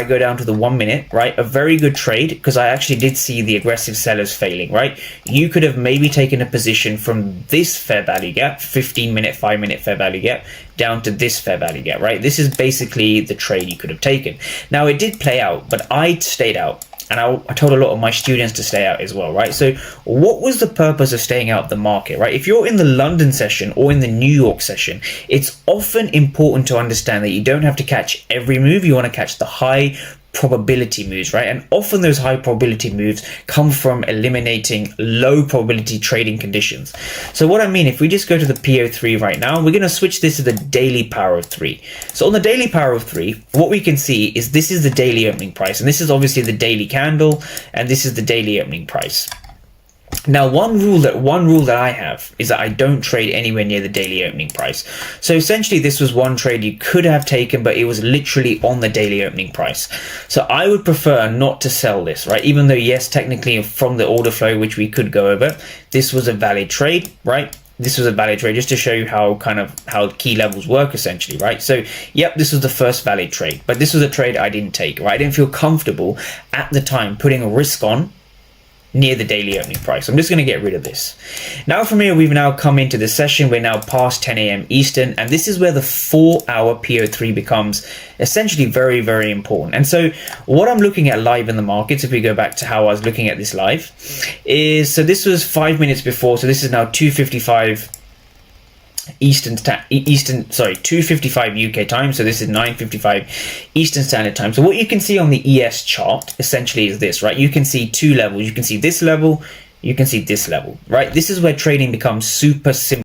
I go down to the 1 minute, right? A very good trade, because I actually did see the aggressive sellers failing, right? You could have maybe taken a position from this fair value gap, 15-minute, 5-minute fair value gap, down to this fair value gap, right? This is basically the trade you could have taken. Now, it did play out, but I stayed out. And I told a lot of my students to stay out as well, right? So what was the purpose of staying out of the market, right? If you're in the London session or in the New York session, it's often important to understand that you don't have to catch every move. You want to catch the high probability moves, right? And often those high probability moves come from eliminating low probability trading conditions. So what I mean, if we just go to the PO3 right now, we're going to switch this to the daily power of 3. So on the daily power of 3, what we can see is this is the daily opening price, and this is obviously the daily candle, and this is the daily opening price. Now, one rule that I have is that I don't trade anywhere near the daily opening price. So essentially, this was one trade you could have taken, but it was literally on the daily opening price. So I would prefer not to sell this, right? Even though, yes, technically from the order flow, which we could go over, this was a valid trade, right? This was a valid trade, just to show you how key levels work essentially, right? So, yep, this was the first valid trade, but this was a trade I didn't take, right? I didn't feel comfortable at the time putting a risk on near the daily opening price. I'm just going to get rid of this. Now from here, we've now come into the session. We're now past 10 a.m. Eastern, and this is where the 4-hour PO3 becomes essentially very, very important. And so what I'm looking at live in the markets, if we go back to how I was looking at this live, is, so this was 5 minutes before, so this is now 2:55 2:55 UK time, so this is 9:55 Eastern Standard Time. So what you can see on the ES chart essentially is this, right? You can see two levels. You can see this level, you can see this level, right? This is where trading becomes super simple.